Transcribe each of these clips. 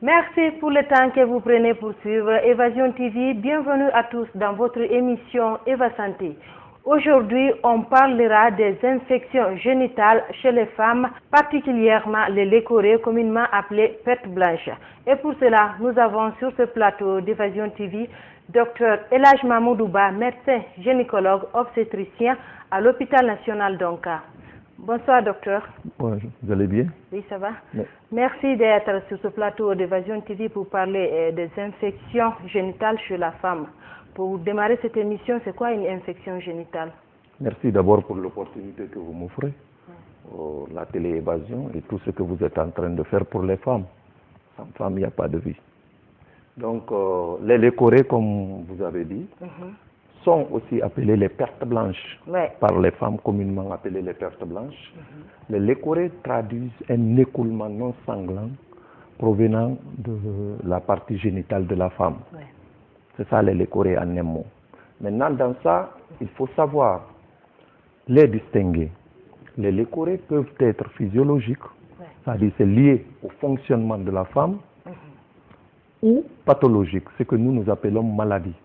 Merci pour le temps que vous prenez pour suivre Évasion TV. Bienvenue à tous dans votre émission Eva Santé. Aujourd'hui, on parlera des infections génitales chez les femmes, particulièrement les lécorées, communément appelées pertes blanches. Et pour cela, nous avons sur ce plateau d'Évasion TV Dr Elhadj Mamoudouba, médecin gynécologue obstétricien à l'hôpital national d'Onka. Bonsoir docteur. Ouais, vous allez bien? Oui, ça va. Ouais. Merci d'être sur ce plateau d'Évasion TV pour parler des infections génitales chez la femme. Pour démarrer cette émission, c'est quoi une infection génitale? Merci d'abord pour l'opportunité que vous m'offrez, la télé-évasion et tout ce que vous êtes en train de faire pour les femmes. Sans femme, il n'y a pas de vie. Donc, les lécorées, comme vous avez dit, sont aussi appelées les pertes blanches, par les femmes communément appelées les pertes blanches. Les lécorées traduisent un écoulement non sanglant provenant de la partie génitale de la femme. C'est ça les lécorées en un mot. Maintenant, dans ça, il faut savoir les distinguer. Les lécorées peuvent être physiologiques, c'est-à-dire c'est lié au fonctionnement de la femme, ou pathologiques, ce que nous appelons maladie.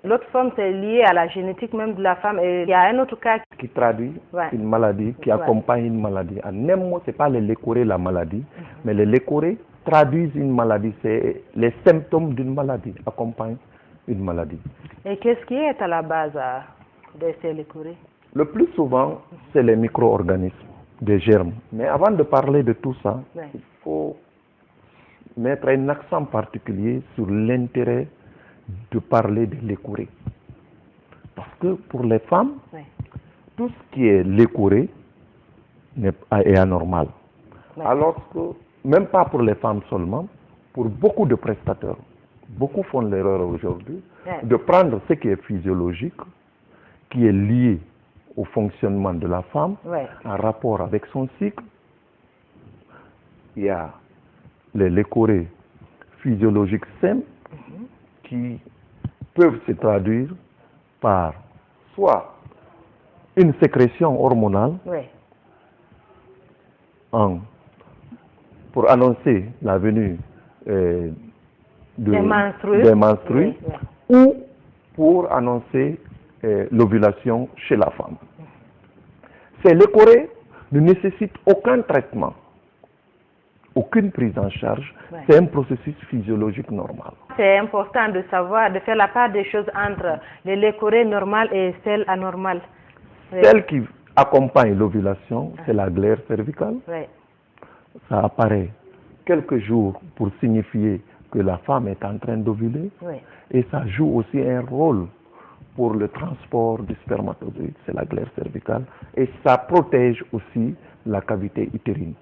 L'autre forme, c'est lié à la génétique même de la femme. Et il y a un autre cas qui traduit une maladie, qui accompagne une maladie. En un mot, ce n'est pas les lécorées la maladie, mais les lécorées traduisent une maladie. C'est les symptômes d'une maladie accompagnent une maladie. Et qu'est-ce qui est à la base de ces lécorées? Le plus souvent, c'est les micro-organismes, des germes. Mais avant de parler de tout ça, il faut mettre un accent particulier sur l'intérêt de parler de lécorées. Parce que pour les femmes, tout ce qui est lécorée est anormal. Alors que, même pas pour les femmes seulement, pour beaucoup de prestataires, beaucoup font l'erreur aujourd'hui de prendre ce qui est physiologique, qui est lié au fonctionnement de la femme, en rapport avec son cycle. Il y a les lécorées physiologiques simples qui peuvent se traduire par soit une sécrétion hormonale pour annoncer la venue des menstrues ou pour annoncer l'ovulation chez la femme. Ces lécorées ne nécessitent aucun traitement, aucune prise en charge, c'est un processus physiologique normal. C'est important de savoir, de faire la part des choses entre les lécorées normales et celles anormales. Celle qui accompagne l'ovulation, c'est la glaire cervicale. Ça apparaît quelques jours pour signifier que la femme est en train d'ovuler. Et ça joue aussi un rôle pour le transport du spermatozoïde, c'est la glaire cervicale. Et ça protège aussi la cavité utérine.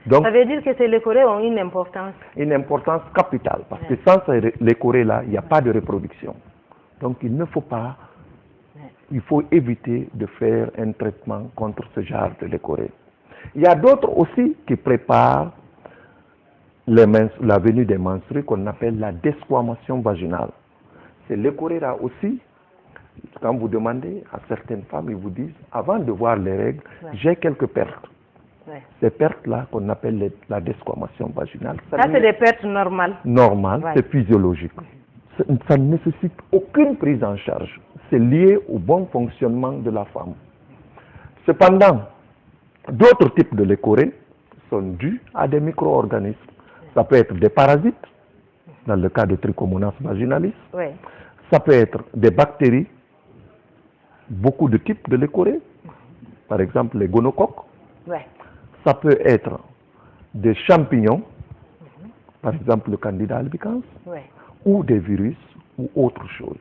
Donc, ça veut dire que ces lécorées ont une importance? Une importance capitale, parce que sans ces lécorées-là, il n'y a pas de reproduction. Donc il ne faut pas, il faut éviter de faire un traitement contre ce genre de lécorées. Il y a d'autres aussi qui préparent la venue des menstrues qu'on appelle la desquamation vaginale. Ces lécorées-là aussi, quand vous demandez à certaines femmes, ils vous disent, avant de voir les règles, j'ai quelques pertes. Ces pertes-là qu'on appelle la desquamation vaginale. Ça c'est des pertes normales. Normales, c'est physiologique. Ça ne nécessite aucune prise en charge. C'est lié au bon fonctionnement de la femme. Cependant, d'autres types de lécorées sont dus à des micro-organismes. Ça peut être des parasites, dans le cas de Trichomonas vaginalis. Ça peut être des bactéries, beaucoup de types de lécorées, par exemple les gonocoques. Ça peut être des champignons, par exemple le Candida albicans, ou des virus ou autre chose.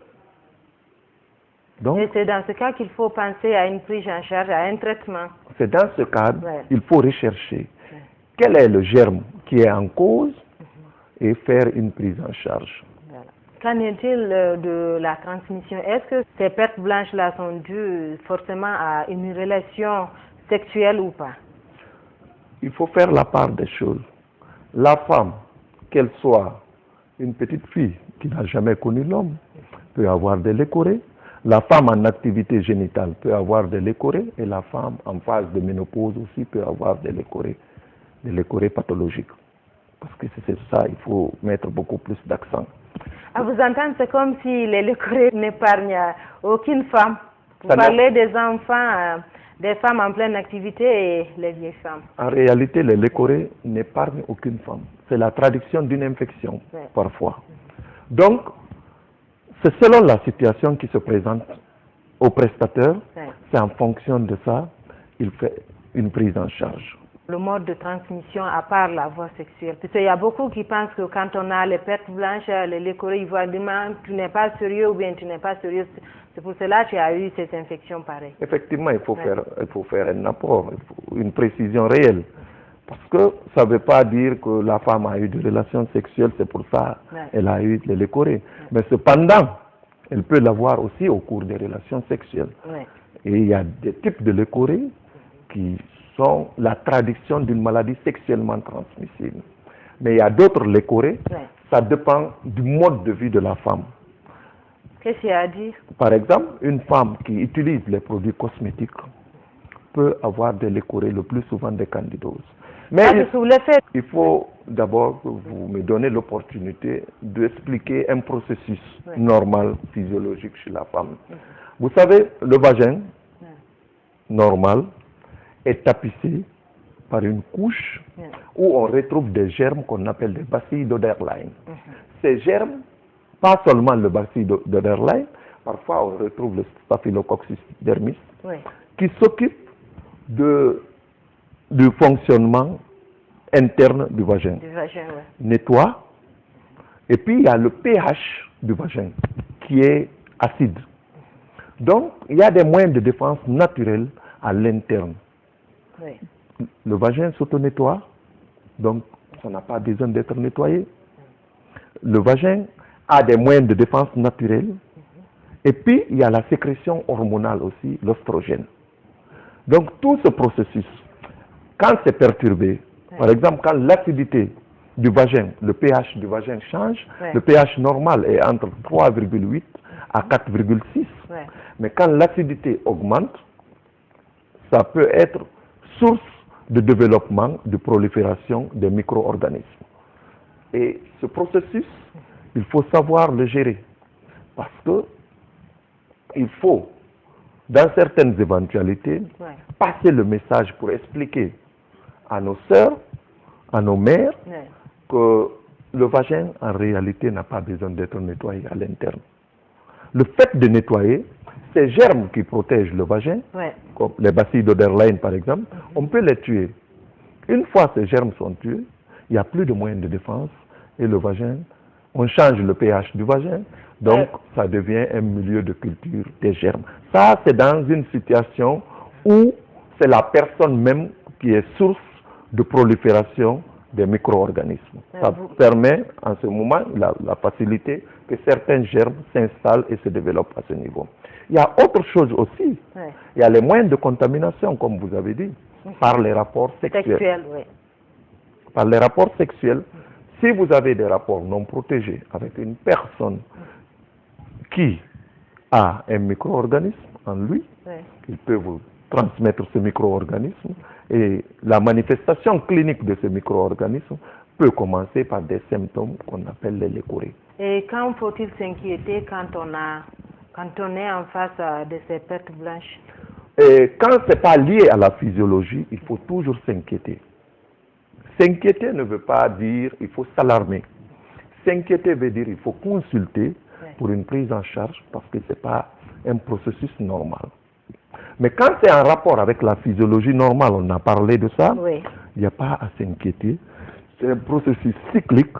Donc, et c'est dans ce cas qu'il faut penser à une prise en charge, à un traitement. C'est dans ce cadre qu'il faut rechercher quel est le germe qui est en cause et faire une prise en charge. Qu'en est-il de la transmission? Est-ce que ces pertes blanches-là sont dues forcément à une relation sexuelle ou pas? Il faut faire la part des choses. La femme, qu'elle soit une petite fille qui n'a jamais connu l'homme, peut avoir des lécorées. La femme en activité génitale peut avoir des lécorées et la femme en phase de ménopause aussi peut avoir des lécorées pathologiques. Parce que c'est ça, il faut mettre beaucoup plus d'accent. À vous entendre, c'est comme si les lécorés n'épargnent aucune femme. Vous parlez des enfants, des femmes en pleine activité et les vieilles femmes. En réalité, les lécorés n'épargnent aucune femme. C'est la traduction d'une infection, parfois. Donc, c'est selon la situation qui se présente au prestataire. C'est en fonction de ça, il fait une prise en charge. Le mode de transmission à part la voie sexuelle. Parce qu'il y a beaucoup qui pensent que quand on a les pertes blanches, les lécorés, ils voient demain, tu n'es pas sérieux ou bien tu n'es pas sérieux. C'est pour cela que tu as eu cette infection pareille. Effectivement, il faut faire un apport, une précision réelle. Parce que ça ne veut pas dire que la femme a eu des relations sexuelles, c'est pour ça qu'elle a eu les lécorés. Mais cependant, elle peut l'avoir aussi au cours des relations sexuelles. Et il y a des types de lécorés qui sont la traduction d'une maladie sexuellement transmissible. Mais il y a d'autres lécorés, ça dépend du mode de vie de la femme. Qu'est-ce qu'il y a à dire? Par exemple, une femme qui utilise les produits cosmétiques peut avoir des lécorés, le plus souvent des candidoses. Mais il faut d'abord que vous me donnez l'opportunité d'expliquer un processus normal, physiologique chez la femme. Vous savez, le vagin normal est tapissé par une couche où on retrouve des germes qu'on appelle des bacilles d'Oederlein. Ces germes, pas seulement le bacille d'Oederlein, parfois on retrouve le Staphylococcus dermis, qui s'occupe du fonctionnement interne du vagin. Nettoie. Et puis il y a le pH du vagin qui est acide. Donc il y a des moyens de défense naturels à l'interne. Le vagin s'auto-nettoie, donc ça n'a pas besoin d'être nettoyé. Le vagin a des moyens de défense naturels. Et puis, il y a la sécrétion hormonale aussi, l'oestrogène. Donc, tout ce processus, quand c'est perturbé, par exemple, quand l'acidité du vagin, le pH du vagin change, le pH normal est entre 3,8 à 4,6. Mais quand l'acidité augmente, ça peut être source de développement, de prolifération des micro-organismes. Et ce processus, il faut savoir le gérer. Parce que il faut, dans certaines éventualités, passer le message pour expliquer à nos sœurs, à nos mères, que le vagin, en réalité, n'a pas besoin d'être nettoyé à l'interne. Le fait de nettoyer, ces germes qui protègent le vagin, comme les bacilles d'Oederlein par exemple, on peut les tuer. Une fois ces germes sont tués, il n'y a plus de moyens de défense et le vagin, on change le pH du vagin, donc ça devient un milieu de culture des germes. Ça, c'est dans une situation où c'est la personne même qui est source de prolifération des micro-organismes. Ça permet en ce moment la facilité que certains germes s'installent et se développent à ce niveau. Il y a autre chose aussi. Il y a les moyens de contamination, comme vous avez dit, par les rapports sexuels. Par les rapports sexuels, si vous avez des rapports non protégés avec une personne qui a un micro-organisme en lui, il peut vous transmettre ce micro-organisme et la manifestation clinique de ce micro-organisme peut commencer par des symptômes qu'on appelle les lécorés. Et quand faut-il s'inquiéter quand on est en face de ces pertes blanches? Et quand ce n'est pas lié à la physiologie, il faut toujours s'inquiéter. S'inquiéter ne veut pas dire qu'il faut s'alarmer. S'inquiéter veut dire qu'il faut consulter pour une prise en charge parce que ce n'est pas un processus normal. Mais quand c'est en rapport avec la physiologie normale, on a parlé de ça, il n'y a pas à s'inquiéter. C'est un processus cyclique,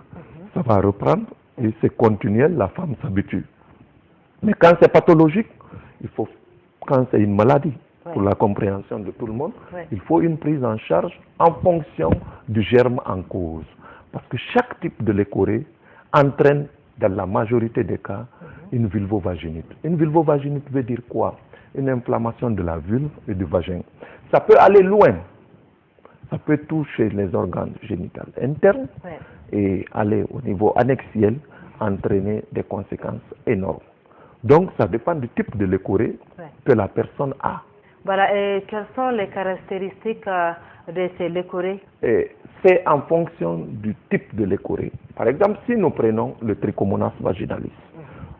ça va reprendre et c'est continuel, la femme s'habitue. Mais quand c'est pathologique, quand c'est une maladie, pour la compréhension de tout le monde, il faut une prise en charge en fonction du germe en cause. Parce que chaque type de lécorée entraîne, dans la majorité des cas, une vulvovaginite. Une vulvovaginite veut dire quoi? Une inflammation de la vulve et du vagin. Ça peut aller loin. Ça peut toucher les organes génitaux internes et aller au niveau annexiel, entraîner des conséquences énormes. Donc, ça dépend du type de lécorée que la personne a. Voilà, et quelles sont les caractéristiques de ces leucorrhées? C'est en fonction du type de leucorrhée. Par exemple, si nous prenons le Trichomonas vaginalis.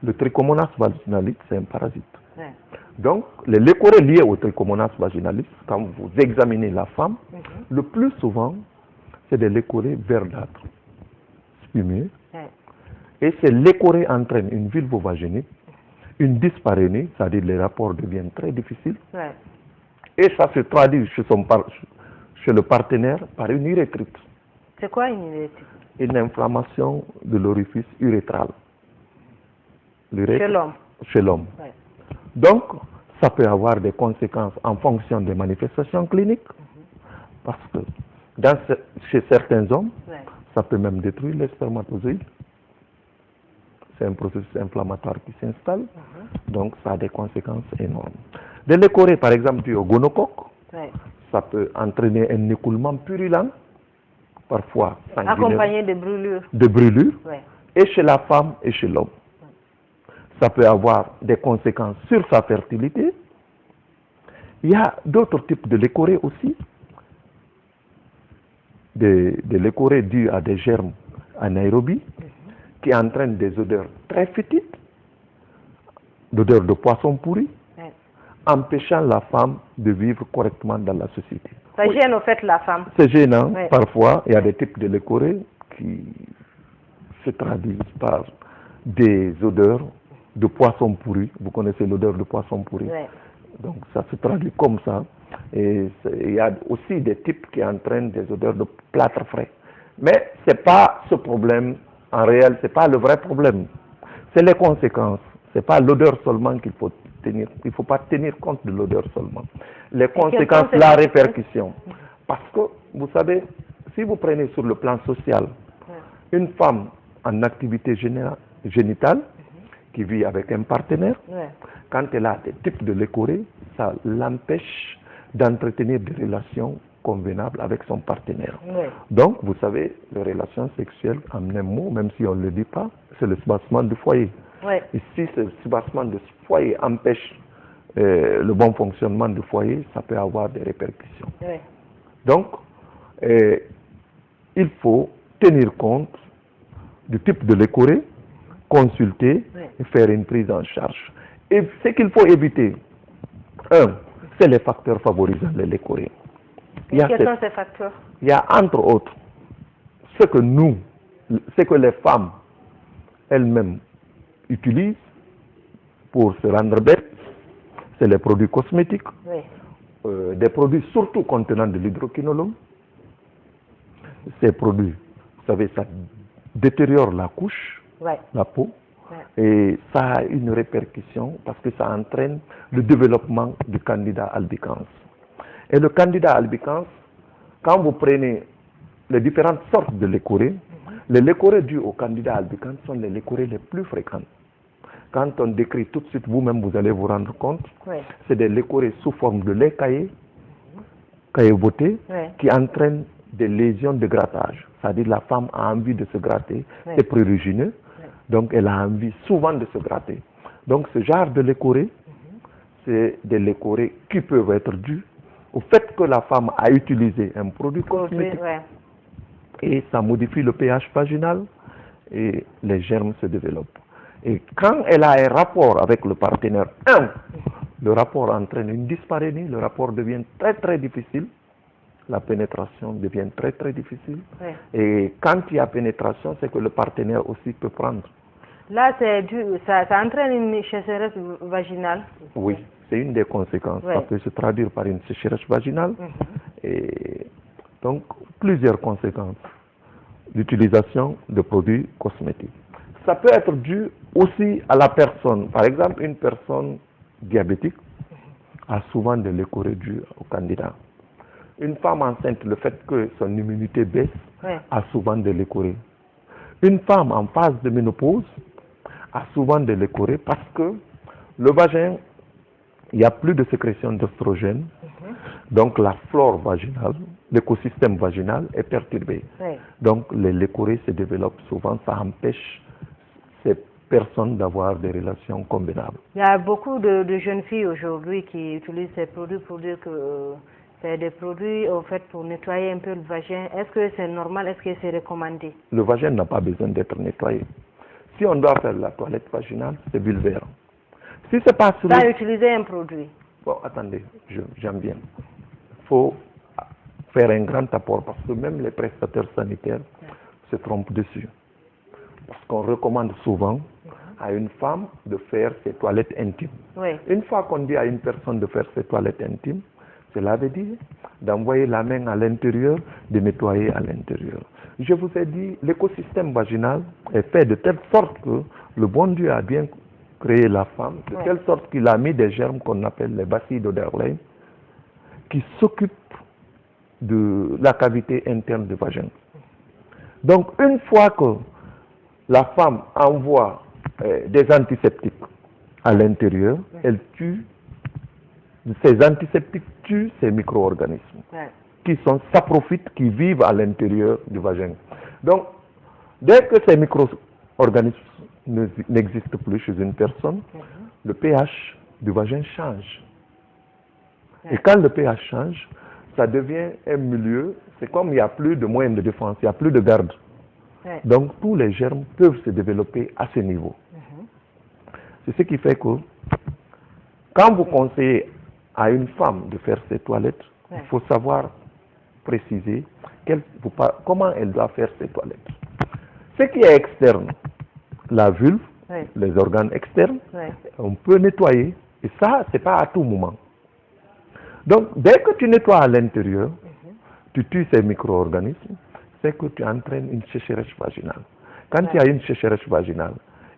Le Trichomonas vaginalis, c'est un parasite. Donc, les leucorrhées liées au Trichomonas vaginalis, quand vous examinez la femme, le plus souvent, c'est des leucorrhées verdâtres, spumées. Et ces leucorrhées entraînent une vulvovaginite, une dyspareunie, c'est-à-dire les rapports deviennent très difficiles. Et ça se traduit chez le partenaire par une urétrite. C'est quoi une urétrite? Une inflammation de l'orifice urétral. Chez l'homme. Chez l'homme. Donc, ça peut avoir des conséquences en fonction des manifestations cliniques, parce que chez certains hommes, ça peut même détruire les spermatozoïdes. C'est un processus inflammatoire qui s'installe, donc ça a des conséquences énormes. Des leucorrhées, par exemple, dues au gonocoque, ça peut entraîner un écoulement purulent, parfois sanguineux, accompagné de brûlures. De brûlures, et chez la femme et chez l'homme. Ça peut avoir des conséquences sur sa fertilité. Il y a d'autres types de leucorrhées aussi. Des leucorrhées dues à des germes anaérobies qui entraînent des odeurs très fétides, d'odeurs de poisson pourri, empêchant la femme de vivre correctement dans la société. Ça gêne au fait la femme. C'est gênant, parfois. Il y a des types de leucorrhées qui se traduisent par des odeurs de poisson pourri. Vous connaissez l'odeur de poisson pourri. Donc ça se traduit comme ça. Et il y a aussi des types qui entraînent des odeurs de plâtre frais. Mais ce n'est pas ce problème, en réel, ce n'est pas le vrai problème. C'est les conséquences. Ce n'est pas l'odeur seulement qu'il faut tenir. Il ne faut pas tenir compte de l'odeur seulement. Les conséquences, la répercussion. Parce que, vous savez, si vous prenez sur le plan social, une femme en activité génitale, qui vit avec un partenaire, quand elle a des types de leucorrhées, ça l'empêche d'entretenir des relations convenables avec son partenaire. Donc, vous savez, les relations sexuelles, en un mot, même si on ne le dit pas, c'est le soubassement du foyer. Et si ce soubassement du foyer empêche le bon fonctionnement du foyer, ça peut avoir des répercussions. Donc, il faut tenir compte du type de leucorrhée, consulter et faire une prise en charge. Et ce qu'il faut éviter, c'est les facteurs favorisant les leucorrhées. Quels sont ces facteurs? Il y a entre autres ce que les femmes elles-mêmes utilisent pour se rendre belles, c'est les produits cosmétiques, des produits surtout contenant de l'hydroquinolone. Ces produits, vous savez, ça détériore la couche, la peau, et ça a une répercussion parce que ça entraîne le développement du candida albicans. Et le candida albicans, quand vous prenez les différentes sortes de leucorrhées, les leucorrhées dues au candida albicans sont les leucorrhées les plus fréquentes. Quand on décrit tout de suite, vous-même vous allez vous rendre compte, c'est des leucorrhées sous forme de lait cailleboté, qui entraînent des lésions de grattage. C'est-à-dire la femme a envie de se gratter, c'est prurigineux, donc elle a envie souvent de se gratter. Donc ce genre de leucorrhées, c'est des leucorrhées qui peuvent être dues au fait que la femme a utilisé un produit cosmétique et ça modifie le pH vaginal et les germes se développent. Et quand elle a un rapport avec le partenaire, le rapport entraîne une dyspareunie, le rapport devient très très difficile, la pénétration devient très très difficile. Et quand il y a pénétration, c'est que le partenaire aussi peut prendre. Là, ça entraîne une sécheresse vaginale. Oui, c'est une des conséquences. Ça peut se traduire par une sécheresse vaginale. Et donc, plusieurs conséquences d'utilisation de produits cosmétiques. Ça peut être dû aussi à la personne. Par exemple, une personne diabétique a souvent des leucorrhées dues au candida. Une femme enceinte, le fait que son immunité baisse, a souvent des leucorrhées. Une femme en phase de ménopause a souvent des leucorrhées parce que le vagin, il n'y a plus de sécrétion d'oestrogène, donc la flore vaginale, l'écosystème vaginal est perturbé. Donc les leucorrhées se développent souvent, ça empêche ces personne d'avoir des relations combinables. Il y a beaucoup de jeunes filles aujourd'hui qui utilisent ces produits pour dire que c'est des produits au fait pour nettoyer un peu le vagin. Est-ce que c'est normal? Est-ce que c'est recommandé? Le vagin n'a pas besoin d'être nettoyé. Si on doit faire la toilette vaginale, c'est vulvaire. Si c'est pas sur Sans utiliser un produit. Bon, attendez, j'aime bien. Il faut faire un grand apport parce que même les prestataires sanitaires se trompent dessus. Parce qu'on recommande souvent à une femme de faire ses toilettes intimes. Oui. Une fois qu'on dit à une personne de faire ses toilettes intimes, cela veut dire d'envoyer la main à l'intérieur, de nettoyer à l'intérieur. Je vous ai dit, l'écosystème vaginal est fait de telle sorte que le bon Dieu a bien créé la femme, de telle sorte qu'il a mis des germes qu'on appelle les bacilles d'Oderlein, qui s'occupent de la cavité interne du vagin. Donc, une fois que la femme envoie des antiseptiques à l'intérieur, elle tue, ces antiseptiques tuent ces micro-organismes qui sont saprophytes, qui vivent à l'intérieur du vagin. Donc, dès que ces micro-organismes n'existent plus chez une personne, le pH du vagin change. Et quand le pH change, ça devient un milieu, c'est comme il n'y a plus de moyens de défense, il n'y a plus de garde. Donc tous les germes peuvent se développer à ce niveau. C'est ce qui fait que quand vous conseillez à une femme de faire ses toilettes, il faut savoir préciser comment elle doit faire ses toilettes. Ce qui est externe, la vulve, les organes externes, on peut nettoyer. Et ça, ce n'est pas à tout moment. Donc, dès que tu nettoies à l'intérieur, tu tues ces micro-organismes, c'est que tu entraînes une sécheresse vaginale. Quand il y a une sécheresse vaginale,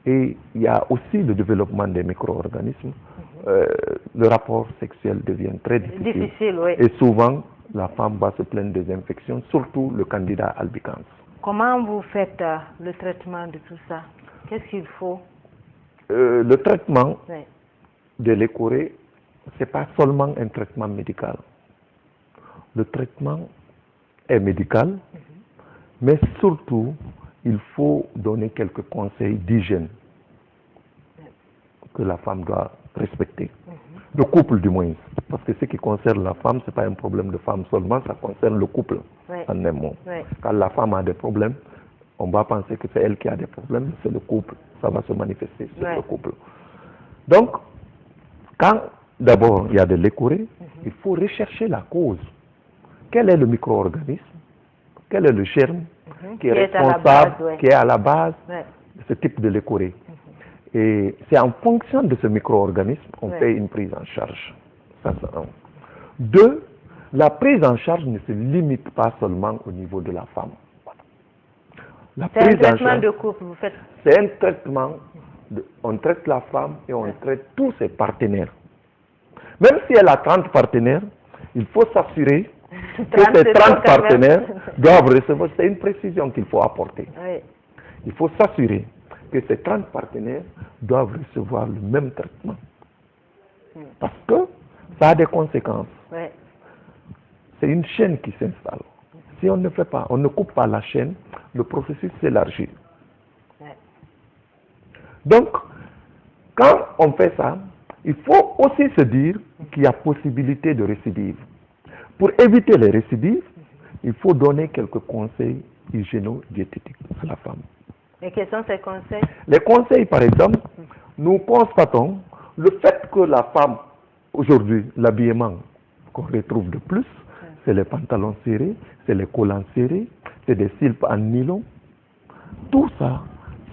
et il y a aussi le développement des micro-organismes, le rapport sexuel devient très difficile. Et souvent, la femme va se plaindre des infections, surtout le candida albicans. Comment vous faites le traitement de tout ça? Qu'est-ce qu'il faut? Le traitement de l'écorée, ce n'est pas seulement un traitement médical. Le traitement est médical, mais surtout, il faut donner quelques conseils d'hygiène que la femme doit respecter. Le couple du moins. Parce que ce qui concerne la femme, ce n'est pas un problème de femme seulement, ça concerne le couple en un mot. Quand la femme a des problèmes, on va penser que c'est elle qui a des problèmes, c'est le couple. Ça va se manifester sur le couple. Donc, quand d'abord il y a de l'écorée, il faut rechercher la cause. Quel est le micro-organisme? Quel est le germe qui est responsable, qui est à la base de ce type de l'écorée? Et c'est en fonction de ce micro-organisme qu'on fait une prise en charge. Ça, c'est un. Deux, la prise en charge ne se limite pas seulement au niveau de la femme. C'est un traitement de couple, vous faites? C'est un traitement, on traite la femme et on traite tous ses partenaires. Même si elle a 30 partenaires, il faut s'assurer que ces 30 partenaires doivent recevoir. C'est une précision qu'il faut apporter. Il faut s'assurer que ces 30 partenaires doivent recevoir le même traitement. Parce que ça a des conséquences. C'est une chaîne qui s'installe. Si on ne fait pas, on ne coupe pas la chaîne, le processus s'élargit. Donc, quand on fait ça, il faut aussi se dire qu'il y a possibilité de récidive. Pour éviter les récidives, il faut donner quelques conseils hygiéno-diététiques à la femme. Et quels sont ces conseils? Les conseils, par exemple, nous constatons le fait que la femme, aujourd'hui, l'habillement qu'on retrouve de plus, c'est les pantalons serrés, c'est les collants serrés, c'est des silpes en nylon. Tout ça,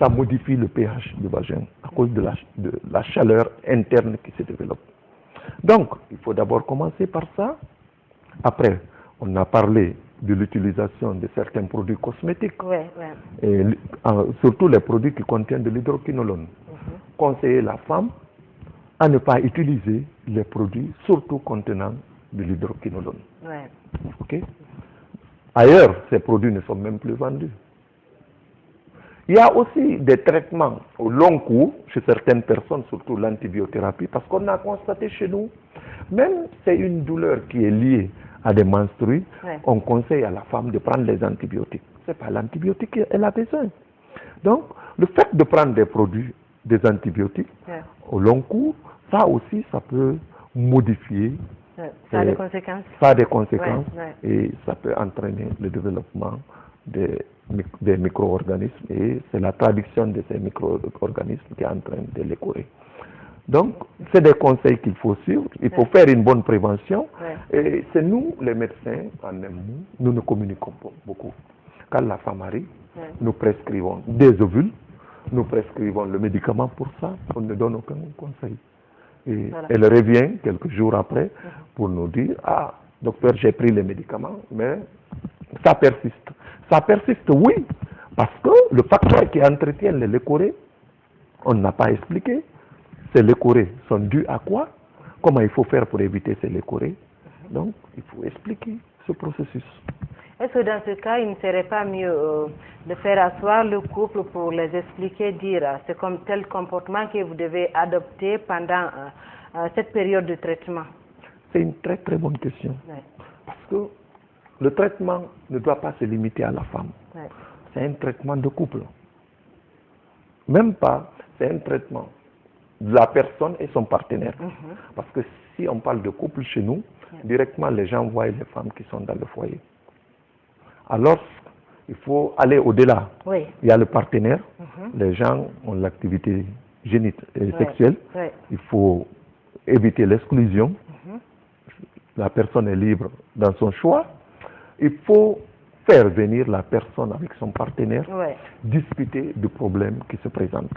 ça modifie le pH du vagin à cause de la chaleur interne qui se développe. Donc, il faut d'abord commencer par ça. Après, on a parlé de l'utilisation de certains produits cosmétiques, et surtout les produits qui contiennent de l'hydroquinolone. Conseiller la femme à ne pas utiliser les produits surtout contenant de l'hydroquinolone. Okay? Ailleurs, ces produits ne sont même plus vendus. Il y a aussi des traitements au long cours chez certaines personnes, surtout l'antibiothérapie, parce qu'on a constaté chez nous, même si c'est une douleur qui est liée à des menstrues, on conseille à la femme de prendre les antibiotiques. Ce n'est pas l'antibiotique qu'elle a besoin. Donc, le fait de prendre des produits des antibiotiques au long cours, ça aussi, ça peut modifier. Ça a des conséquences. Ça a des conséquences et ça peut entraîner le développement des micro-organismes et c'est la traduction de ces micro-organismes qui est en train de les courir. Donc, c'est des conseils qu'il faut suivre. Il faut faire une bonne prévention. Et c'est nous, les médecins, en un mot, nous ne communiquons pas beaucoup. Quand la femme arrive, nous prescrivons des ovules, nous prescrivons le médicament pour ça, on ne donne aucun conseil. Et elle revient quelques jours après pour nous dire, ah, docteur, j'ai pris les médicaments, mais ça persiste. Ça persiste, oui, parce que le facteur qui entretient les leucorrhées, on n'a pas expliqué. Ces leucorrhées sont dues à quoi? Comment il faut faire pour éviter ces leucorrhées? Donc, il faut expliquer ce processus. Est-ce que dans ce cas, il ne serait pas mieux de faire asseoir le couple pour les expliquer, dire c'est comme tel comportement que vous devez adopter pendant cette période de traitement? C'est une très très bonne question. Parce que le traitement ne doit pas se limiter à la femme. C'est un traitement de couple. Même pas, c'est un traitement de la personne et son partenaire. Parce que si on parle de couple chez nous, directement les gens voient les femmes qui sont dans le foyer. Alors, il faut aller au-delà. Il y a le partenaire, les gens ont l'activité sexuelle, il faut éviter l'exclusion, la personne est libre dans son choix, il faut faire venir la personne avec son partenaire, discuter du problème qui se présente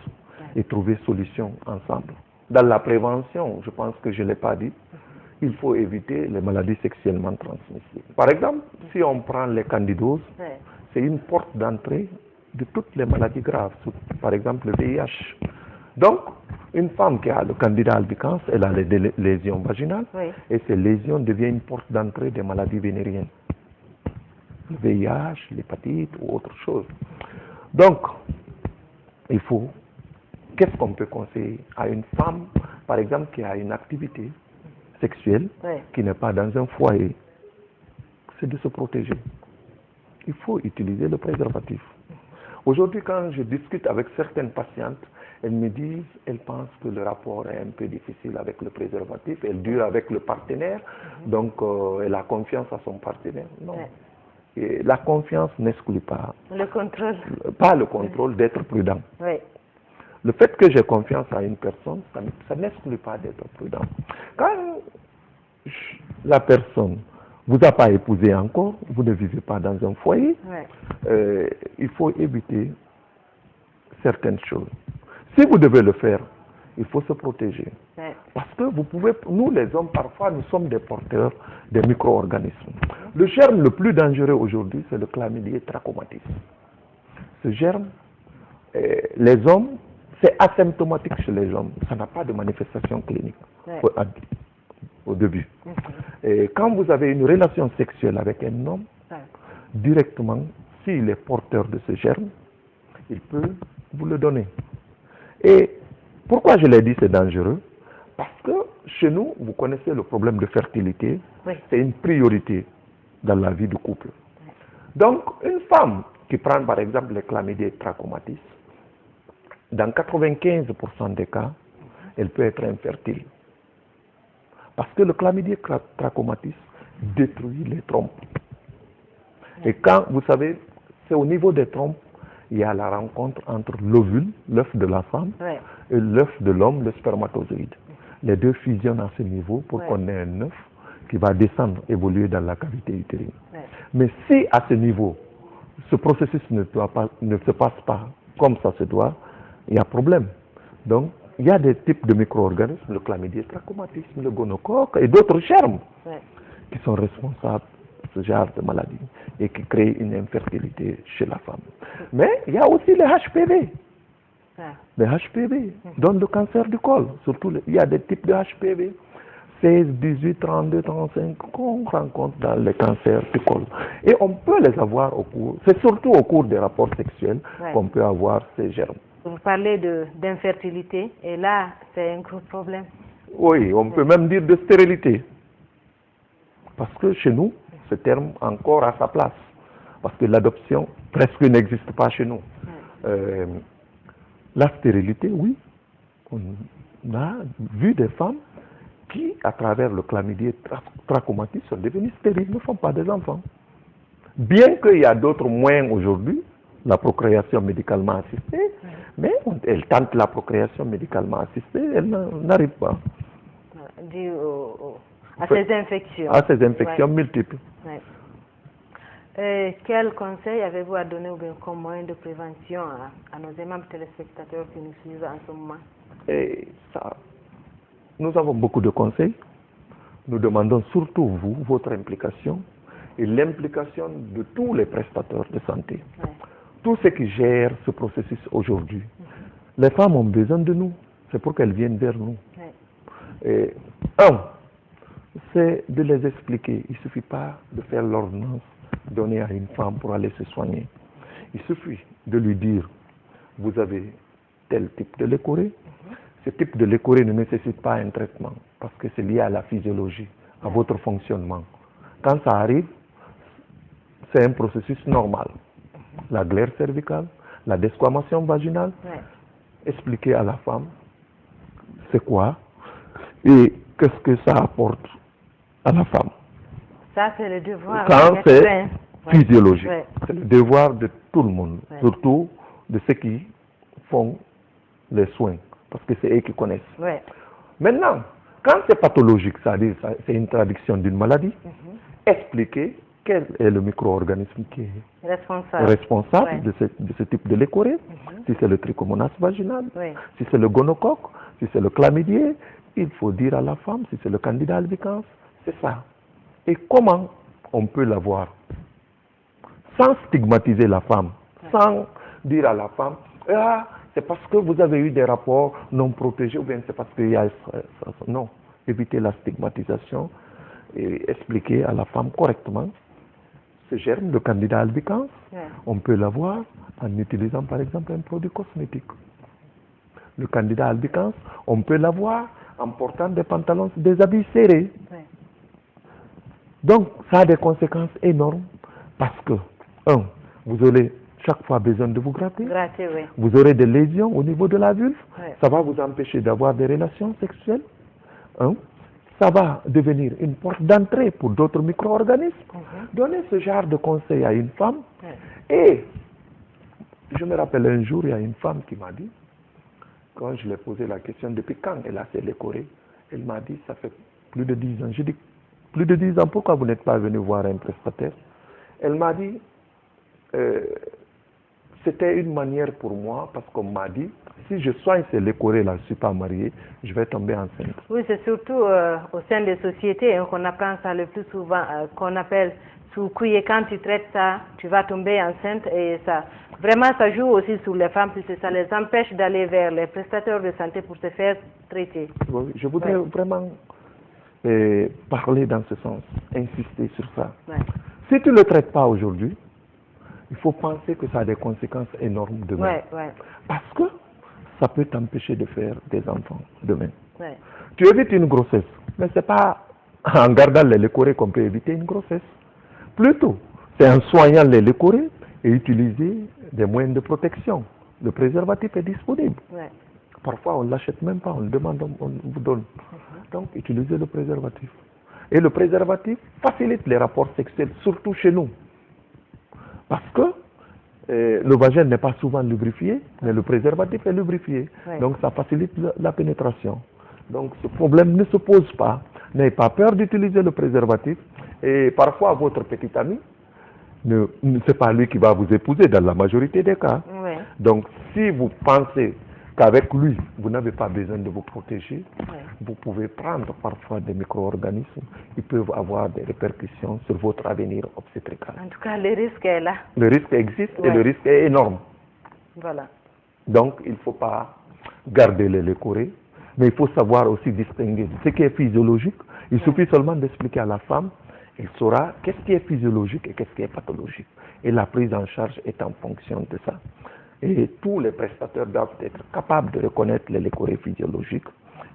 et trouver solution ensemble. Dans la prévention, je pense que je ne l'ai pas dit, il faut éviter les maladies sexuellement transmissibles. Par exemple, si on prend les candidoses, c'est une porte d'entrée de toutes les maladies graves, par exemple le VIH. Donc, une femme qui a le candida albicans, elle a des lésions vaginales, et ces lésions deviennent une porte d'entrée des maladies vénériennes. Le VIH, l'hépatite ou autre chose. Donc, il faut, qu'est-ce qu'on peut conseiller à une femme, par exemple, qui a une activité sexuelle, qui n'est pas dans un foyer? C'est de se protéger. Il faut utiliser le préservatif. Aujourd'hui, quand je discute avec certaines patientes, elles me disent, elles pensent que le rapport est un peu difficile avec le préservatif, elle dure avec le partenaire, donc elle a confiance à son partenaire. Non. Et la confiance n'exclut pas le contrôle. Pas le contrôle d'être prudent. Le fait que j'ai confiance à une personne, ça n'exclut pas d'être prudent. Quand la personne vous a pas épousé encore, vous ne vivez pas dans un foyer, il faut éviter certaines choses. Si vous devez le faire, il faut se protéger. Parce que vous pouvez, nous les hommes, parfois, nous sommes des porteurs des micro-organismes. Le germe le plus dangereux aujourd'hui, c'est le chlamydia trachomatis. Ce germe, les hommes, c'est asymptomatique chez les hommes. Ça n'a pas de manifestation clinique au début. Et quand vous avez une relation sexuelle avec un homme, directement, s'il est porteur de ce germe, il peut vous le donner. Et pourquoi je l'ai dit c'est dangereux? Parce que chez nous, vous connaissez le problème de fertilité, c'est une priorité dans la vie du couple. Donc, une femme qui prend par exemple le chlamydia trachomatis, dans 95% des cas, elle peut être infertile. Parce que le chlamydia trachomatis détruit les trompes. Et quand, vous savez, c'est au niveau des trompes, il y a la rencontre entre l'ovule, l'œuf de la femme, et l'œuf de l'homme, le spermatozoïde. Les deux fusionnent à ce niveau pour qu'on ait un œuf qui va descendre, évoluer dans la cavité utérine. Mais si à ce niveau, ce processus ne se passe pas comme ça se doit, il y a problème. Donc, il y a des types de micro-organismes, le chlamydia trachomatis, le gonocoque et d'autres germes qui sont responsables de ce genre de maladie et qui créent une infertilité chez la femme. Mais il y a aussi les HPV. Les HPV donnent le cancer du col. Surtout, il y a des types de HPV. 16, 18, 32, 35 qu'on rencontre dans les cancers du col. Et on peut les avoir au cours, c'est surtout au cours des rapports sexuels qu'on peut avoir ces germes. Vous parlez d'infertilité, et là, c'est un gros problème. Oui, on peut même dire de stérilité. Parce que chez nous, ce terme encore a sa place. Parce que l'adoption presque n'existe pas chez nous. La stérilité, oui, on a vu des femmes qui, à travers le chlamydia trachomatis, sont devenues stériles, ne font pas des enfants. Bien qu'il y a d'autres moyens aujourd'hui, la procréation médicalement assistée, mais elles tentent la procréation médicalement assistée, elles n'arrivent pas. Dû à ces infections. À ces infections multiples. Quel conseil avez-vous à donner ou bien comme moyen de prévention à nos aimants téléspectateurs qui nous suivent en ce moment? Et ça, nous avons beaucoup de conseils. Nous demandons surtout vous, votre implication et l'implication de tous les prestataires de santé. Tous ceux qui gèrent ce processus aujourd'hui. Les femmes ont besoin de nous. C'est pour qu'elles viennent vers nous. Et, c'est de les expliquer. Il ne suffit pas de faire l'ordonnance donnée à une femme pour aller se soigner. Il suffit de lui dire, vous avez tel type de leucorrhée. Ce type de leucorrhée ne nécessite pas un traitement parce que c'est lié à la physiologie, à votre fonctionnement. Quand ça arrive, c'est un processus normal. La glaire cervicale, la desquamation vaginale, expliquer à la femme c'est quoi et qu'est-ce que ça apporte à la femme. Ça, c'est le devoir. Quand c'est physiologique, c'est le devoir de tout le monde, surtout de ceux qui font les soins, parce que c'est eux qui connaissent. Maintenant, quand c'est pathologique, c'est-à-dire c'est une traduction d'une maladie, expliquer quel est le micro-organisme qui est responsable de ce type de leucorrhée, si c'est le trichomonas vaginal, si c'est le gonocoque, si c'est le chlamydia, il faut dire à la femme, si c'est le candida albicans, c'est ça. Et comment on peut l'avoir sans stigmatiser la femme, sans dire à la femme, ah, c'est parce que vous avez eu des rapports non protégés ou bien c'est parce qu'il y a... Non, éviter la stigmatisation et expliquer à la femme correctement ce germe de candida albicans, on peut l'avoir en utilisant par exemple un produit cosmétique. Le candida albicans, on peut l'avoir en portant des pantalons, des habits serrés. Donc, ça a des conséquences énormes parce que, vous aurez chaque fois besoin de vous gratter. Vous aurez des lésions au niveau de la vulve. Ça va vous empêcher d'avoir des relations sexuelles. Ça va devenir une porte d'entrée pour d'autres micro-organismes. Donner ce genre de conseil à une femme. Et je me rappelle un jour, il y a une femme qui m'a dit, quand je lui ai posé la question depuis quand elle a ses leucorrhées, elle m'a dit, ça fait plus de 10 ans. J'ai dit, plus de 10 ans, pourquoi vous n'êtes pas venu voir un prestataire? Elle m'a dit, c'était une manière pour moi, parce qu'on m'a dit, si je soigne ces leucorrhées là, je ne suis pas mariée, je vais tomber enceinte. Oui, c'est surtout au sein des sociétés qu'on apprend ça le plus souvent, qu'on appelle sous-couille. Quand tu traites ça, tu vas tomber enceinte et ça. Vraiment, ça joue aussi sur les femmes, puisque ça les empêche d'aller vers les prestataires de santé pour se faire traiter. Oui, je voudrais vraiment parler dans ce sens, insister sur ça. Si tu ne le traites pas aujourd'hui, il faut penser que ça a des conséquences énormes demain. Parce que ça peut t'empêcher de faire des enfants demain. Tu évites une grossesse, mais ce n'est pas en gardant les leucorrhées qu'on peut éviter une grossesse. Plutôt, c'est en soignant les leucorrhées et utiliser des moyens de protection. Le préservatif est disponible. Parfois, on ne l'achète même pas, on le demande, on vous donne. Donc, utilisez le préservatif. Et le préservatif facilite les rapports sexuels, surtout chez nous. Parce que le vagin n'est pas souvent lubrifié, mais le préservatif est lubrifié. Donc, ça facilite la pénétration. Donc, ce problème ne se pose pas. N'ayez pas peur d'utiliser le préservatif. Et parfois, votre petit ami, ce n'est pas lui qui va vous épouser dans la majorité des cas. Donc, si vous pensez qu'avec lui, vous n'avez pas besoin de vous protéger, vous pouvez prendre parfois des micro-organismes qui peuvent avoir des répercussions sur votre avenir obstétrical. En tout cas, le risque est là. Le risque existe et le risque est énorme. Voilà. Donc, il ne faut pas garder les leucorrhées, mais il faut savoir aussi distinguer ce qui est physiologique. Il suffit seulement d'expliquer à la femme, elle saura qu'est-ce qui est physiologique et qu'est-ce qui est pathologique. Et la prise en charge est en fonction de ça. Et tous les prestataires doivent être capables de reconnaître les leucorrhées physiologiques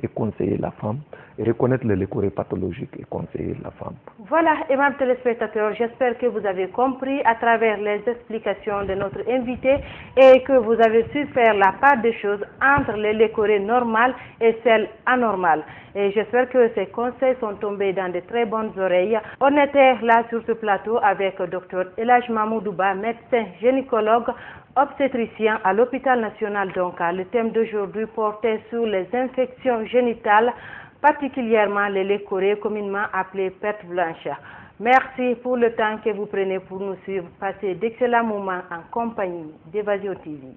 et conseiller la femme, et reconnaître les lécorrhées pathologiques et conseiller la femme. Voilà, aimants téléspectateurs, j'espère que vous avez compris à travers les explications de notre invité et que vous avez su faire la part des choses entre les lécorrhées normales et celles anormales. Et j'espère que ces conseils sont tombés dans de très bonnes oreilles. On était là sur ce plateau avec Dr Elhadj Mamoudou-Ba, médecin gynécologue, obstétricien à l'hôpital national d'Onka. Le thème d'aujourd'hui portait sur les infections génitales, particulièrement les lécorrhées communément appelées pertes blanches. Merci pour le temps que vous prenez pour nous suivre. Passez d'excellents moments en compagnie d'Evasion TV.